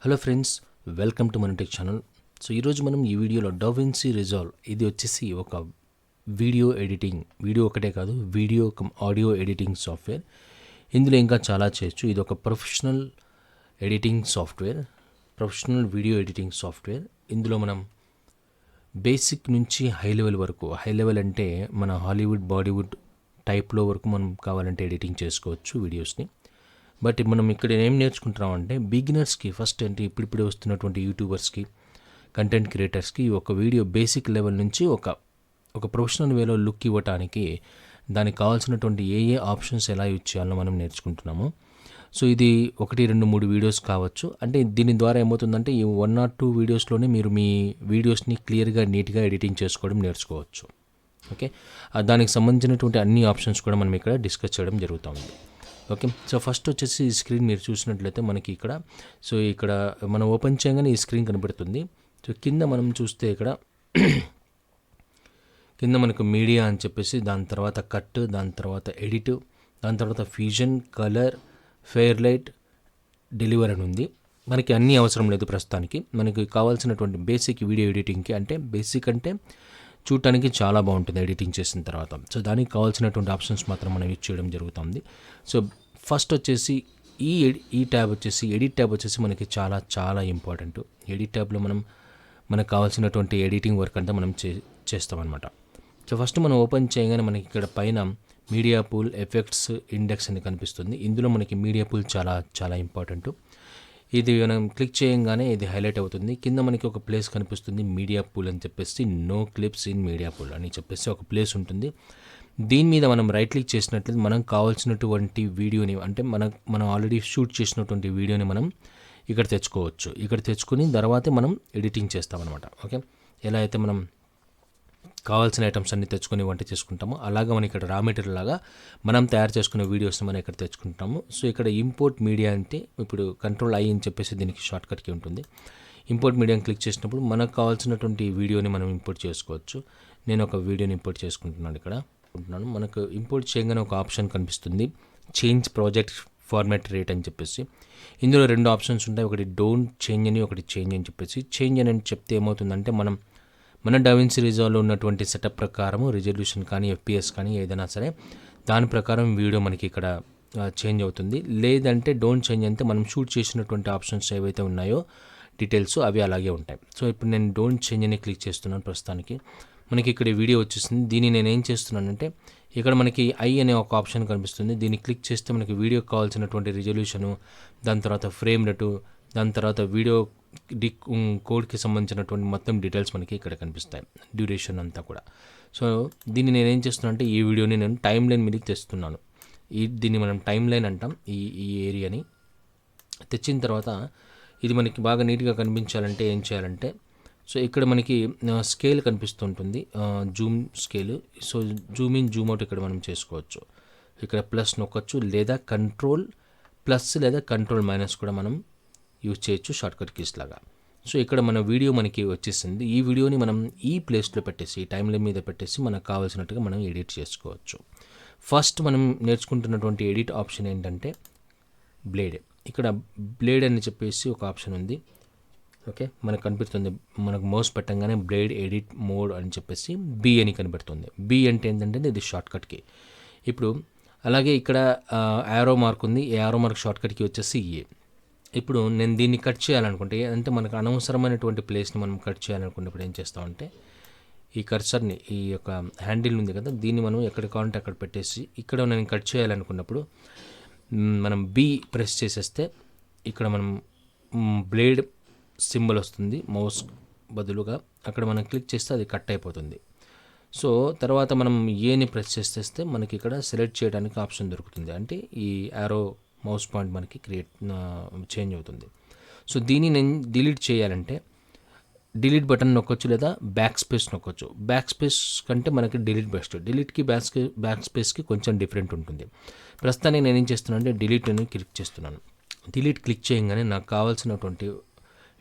Hello friends, welcome to మన tech channel. So ఈరోజు మనం ఈ వీడియోలో DaVinci Resolve ఇది వచ్చేసి ఒక వీడియో ఎడిటింగ్, వీడియో ఒకటే కాదు వీడియో ఆడియో ఎడిటింగ్ సాఫ్ట్వేర్. ఇందులో ఇంకా చాలా చేయొచ్చు. ఇది ఒక professional editing software, professional video editing software. ఇందులో మనం బేసిక్ నుంచి హై లెవెల్ వరకు, హై లెవెల్ అంటే మన హాలీవుడ్ బాలీవుడ్ టైప్లో వరకు మనం కావాలంటే ఎడిటింగ్ చేసుకోవచ్చు వీడియోస్ని. బట్ మనం ఇక్కడ ఏం నేర్చుకుంటున్నామంటే బిగినర్స్కి, ఫస్ట్ అంటే ఇప్పుడిప్పుడే వస్తున్నటువంటి యూట్యూబర్స్కి, కంటెంట్ క్రియేటర్స్కి ఒక వీడియో బేసిక్ లెవెల్ నుంచి ఒక ప్రొఫెషనల్ వేలో లుక్ ఇవ్వటానికి దానికి కావాల్సినటువంటి ఏ ఆప్షన్స్ ఎలా యూజ్ చేయాలో మనం నేర్చుకుంటున్నాము. సో ఇది 1, 2, 3 వీడియోస్ కావచ్చు. అంటే దీని ద్వారా ఏమవుతుందంటే ఈ 1 or 2 వీడియోస్లోనే మీరు మీ వీడియోస్ని క్లియర్గా, నీట్గా ఎడిటింగ్ చేసుకోవడం నేర్చుకోవచ్చు. ఓకే, దానికి సంబంధించినటువంటి అన్ని ఆప్షన్స్ కూడా మనం ఇక్కడ డిస్కస్ చేయడం జరుగుతుంది. ఓకే, సో ఫస్ట్ వచ్చేసి ఈ స్క్రీన్ మీరు చూసినట్లయితే మనకి ఇక్కడ మనం ఓపెన్ చేయగానే ఈ స్క్రీన్ కనబడుతుంది. సో కింద మనం చూస్తే ఇక్కడ కింద మనకు మీడియా అని చెప్పేసి, దాని తర్వాత కట్, దాని తర్వాత ఎడిట్, దాని తర్వాత fusion, colour, fair light, deliver అని ఉంది. మనకి అన్నీ అవసరం లేదు ప్రస్తుతానికి. మనకి కావాల్సినటువంటి బేసిక్ వీడియో ఎడిటింగ్కి, అంటే బేసిక్ అంటే చూడటానికి చాలా బాగుంటుంది ఎడిటింగ్ చేసిన తర్వాత. సో దానికి కావాల్సినటువంటి ఆప్షన్స్ మాత్రం మనం యూజ్ చేయడం జరుగుతుంది. సో ఫస్ట్ వచ్చేసి ఈ ట్యాబ్ వచ్చేసి ఎడిట్ ట్యాబ్ వచ్చేసి మనకి చాలా చాలా ఇంపార్టెంట్. ఎడిట్ ట్యాబ్లో మనకు కావాల్సినటువంటి ఎడిటింగ్ వర్క్ అంతా మనం చేస్తామన్నమాట. సో ఫస్ట్ మనం ఓపెన్ చేయగానే మనకి ఇక్కడ పైన మీడియా పూల్, ఎఫెక్ట్స్, ఇండెక్స్ అని కనిపిస్తుంది. ఇందులో మనకి మీడియా పూల్ చాలా చాలా ఇంపార్టెంట్. ఇది మనం క్లిక్ చేయగానే ఇది హైలైట్ అవుతుంది. కింద మనకి ఒక ప్లేస్ కనిపిస్తుంది, మీడియా పూల్ అని చెప్పేసి, no clips in media pool అని చెప్పేసి ఒక ప్లేస్ ఉంటుంది. దీని మీద మనం రైట్ క్లిక్ చేసినట్లయితే మనం కావాల్సినటువంటి వీడియోని, అంటే మనం ఆల్రెడీ షూట్ చేసినటువంటి వీడియోని మనం ఇక్కడ తెచ్చుకోవచ్చు. ఇక్కడ తెచ్చుకుని తర్వాతే మనం ఎడిటింగ్ చేస్తామన్నమాట. ఓకే, ఎలా అయితే మనం కావాల్సిన ఐటమ్స్ అన్ని తెచ్చుకొని వంట చేసుకుంటాము, అలాగా మనం ఇక్కడ రా మెటీరియల్ లాగా మనం తయారు చేసుకునే వీడియోస్ని మనం ఇక్కడ తెచ్చుకుంటాము. సో ఇక్కడ ఇంపోర్ట్ మీడియా అంటే ఇప్పుడు కంట్రోల్-I అని చెప్పేసి దీనికి షార్ట్కట్కి ఉంటుంది. ఇంపోర్ట్ మీడియాని క్లిక్ చేసినప్పుడు మనకు కావాల్సినటువంటి వీడియోని మనం ఇంపోర్ట్ చేసుకోవచ్చు. నేను ఒక వీడియోని ఇంపోర్ట్ చేసుకుంటున్నాను. ఇక్కడ మనకు ఇంపోర్ట్ చేయగానే ఒక ఆప్షన్ కనిపిస్తుంది, చేంజ్ ప్రాజెక్ట్ ఫార్మాట్ రేట్ అని చెప్పేసి. ఇందులో 2 ఆప్షన్స్ ఉంటాయి, ఒకటి డోంట్ చేంజ్ అని, ఒకటి చేంజ్ అని చెప్పేసి. చేంజ్ అని చెప్తే ఏమవుతుందంటే మన DaVinci Resolveలో ఉన్నటువంటి సెటప్ ప్రకారము రిజల్యూషన్ కానీ, FPS కానీ ఏదైనా సరే దాని ప్రకారం వీడియో మనకి ఇక్కడ చేంజ్ అవుతుంది. లేదంటే డోంట్ చేంజ్ అంటే మనం షూట్ చేసినటువంటి ఆప్షన్స్ ఏవైతే ఉన్నాయో డీటెయిల్స్ అవి అలాగే ఉంటాయి. సో ఇప్పుడు నేను డోంట్ చేంజ్ అని క్లిక్ చేస్తున్నాను. ప్రస్తుతానికి మనకి ఇక్కడ వీడియో వచ్చేసింది. దీన్ని నేను ఏం చేస్తున్నానంటే ఇక్కడ మనకి I అనే ఒక ఆప్షన్ కనిపిస్తుంది. దీన్ని క్లిక్ చేస్తే మనకి వీడియోకి కావాల్సినటువంటి రిజల్యూషను, దాని తర్వాత ఫ్రేమ్ రేటు, దాని తర్వాత వీడియో కోడ్కి సంబంధించినటువంటి మొత్తం డీటెయిల్స్ మనకి ఇక్కడ కనిపిస్తాయి, డ్యూరేషన్ అంతా కూడా. సో దీన్ని నేను ఏం చేస్తున్నాను అంటే ఈ వీడియోని నేను టైమ్ లైన్ మీదకి తెస్తున్నాను. దీన్ని మనం టైమ్ లైన్ అంటాం. ఈ ఏరియాని తెచ్చిన తర్వాత ఇది మనకి బాగా నీట్గా కనిపించాలంటే ఏం చేయాలంటే, సో ఇక్కడ మనకి స్కేల్ కనిపిస్తుంటుంది, zoom scale. So zoom in, zoom out ఇక్కడ మనం చేసుకోవచ్చు. ఇక్కడ ప్లస్ నొక్కచ్చు, లేదా కంట్రోల్+ లేదా కంట్రోల్- కూడా మనం యూజ్ చేయొచ్చు షార్ట్కట్ కీస్ లాగా. సో ఇక్కడ మన వీడియో మనకి వచ్చేసింది. ఈ వీడియోని మనం ఈ ప్లేస్లో పెట్టేసి, ఈ టైం లైన్ మీద పెట్టేసి మనకు కావాల్సినట్టుగా మనం ఎడిట్ చేసుకోవచ్చు. ఫస్ట్ మనం నేర్చుకుంటున్నటువంటి ఎడిట్ ఆప్షన్ ఏంటంటే బ్లేడ్. ఇక్కడ బ్లేడ్ అని చెప్పేసి ఒక ఆప్షన్ ఉంది. ఓకే, మనకు కనిపిస్తుంది, మనకు మౌస్ పెట్టంగానే బ్లేడ్ ఎడిట్ మోడ్ అని చెప్పేసి B అని కనిపెడుతుంది. B అంటే ఏంటంటే ఇది షార్ట్కట్కి. ఇప్పుడు అలాగే ఇక్కడ యారో మార్క్ ఉంది, యారో మార్క్ షార్ట్కట్కి వచ్చేసి A. ఇప్పుడు నేను దీన్ని కట్ చేయాలనుకుంటే, అంటే మనకు అనవసరమైనటువంటి ప్లేస్ని మనం కట్ చేయాలనుకున్నప్పుడు ఏం చేస్తామంటే ఈ కర్సర్ని, ఈ యొక్క హ్యాండిల్ ఉంది కదా, దీన్ని మనం ఎక్కడ కావాలంటే అక్కడ పెట్టేసి, ఇక్కడ నేను కట్ చేయాలనుకున్నప్పుడు మనం B ప్రెస్ చేసేస్తే ఇక్కడ మనం బ్లేడ్ సింబల్ వస్తుంది మౌస్ బదులుగా. అక్కడ మనం క్లిక్ చేస్తే అది కట్ అయిపోతుంది. సో తర్వాత మనం Aని ప్రెస్ చేసేస్తే మనకి ఇక్కడ సెలెక్ట్ చేయడానికి ఆప్షన్ దొరుకుతుంది. అంటే ఈ యారో మౌస్ పాయింట్ మనకి చేంజ్ అవుతుంది. సో దీన్ని నేను డిలీట్ చేయాలంటే డిలీట్ బటన్ నొక్కొచ్చు, లేదా బ్యాక్ స్పేస్ నొక్కొచ్చు. బ్యాక్ స్పేస్ కంటే మనకి డిలీట్ బెస్ట్. డిలీట్కి బ్యాక్ స్పేస్కి కొంచెం డిఫరెంట్ ఉంటుంది. ప్రస్తుతానికి నేను ఏం చేస్తున్నాను అంటే డిలీట్ అని క్లిక్ చేస్తున్నాను. డిలీట్ క్లిక్ చేయగానే నాకు కావాల్సినటువంటి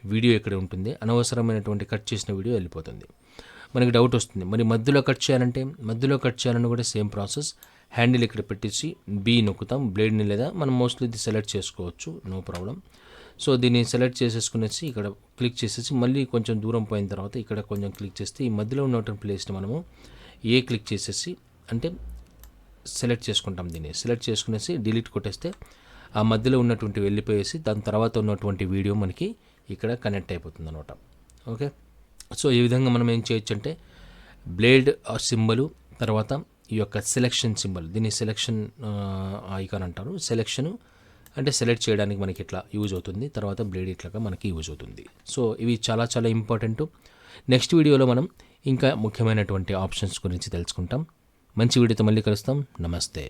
వీడియో ఇక్కడ ఉంటుంది, అనవసరమైనటువంటి కట్ చేసిన వీడియో వెళ్ళిపోతుంది. మనకి డౌట్ వస్తుంది, మరి మధ్యలో కట్ చేయాలని కూడా సేమ్ ప్రాసెస్. హ్యాండిల్ ఇక్కడ పెట్టేసి B నొక్కుతాం, బ్లేడ్ని, లేదా మనం మోస్ట్లీ ఇది సెలెక్ట్ చేసుకోవచ్చు, నో ప్రాబ్లం. సో దీన్ని సెలెక్ట్ చేసేసుకునేసి ఇక్కడ క్లిక్ చేసేసి మళ్ళీ కొంచెం దూరం పోయిన తర్వాత ఇక్కడ కొంచెం క్లిక్ చేస్తే ఈ మధ్యలో ఉన్నటువంటి ప్లేస్ని మనము క్లిక్ చేసేసి అంటే సెలెక్ట్ చేసుకుంటాం. దీన్ని సెలెక్ట్ చేసుకునేసి డిలీట్ కొట్టేస్తే ఆ మధ్యలో ఉన్నటువంటి వెళ్ళిపోయేసి దాని తర్వాత ఉన్నటువంటి వీడియో మనకి ఇక్కడ కనెక్ట్ అయిపోతుంది అనమాట. ఓకే, సో ఈ విధంగా మనం ఏం చేయొచ్చు అంటే బ్లేడ్ సింబలు తర్వాత ఈ యొక్క సెలెక్షన్ సింబల్, దీన్ని సెలెక్షన్ ఐకాన్ అంటారు. సెలెక్షన్ అంటే సెలెక్ట్ చేయడానికి మనకి ఇట్లా యూజ్ అవుతుంది, తర్వాత బ్లేడ్ ఇట్లాగా మనకి యూజ్ అవుతుంది. సో ఇవి చాలా చాలా ఇంపార్టెంట్. నెక్స్ట్ వీడియోలో మనం ఇంకా ముఖ్యమైనటువంటి ఆప్షన్స్ గురించి తెలుసుకుంటాం. మంచి వీడియోతో మళ్ళీ కలుస్తాం. నమస్తే.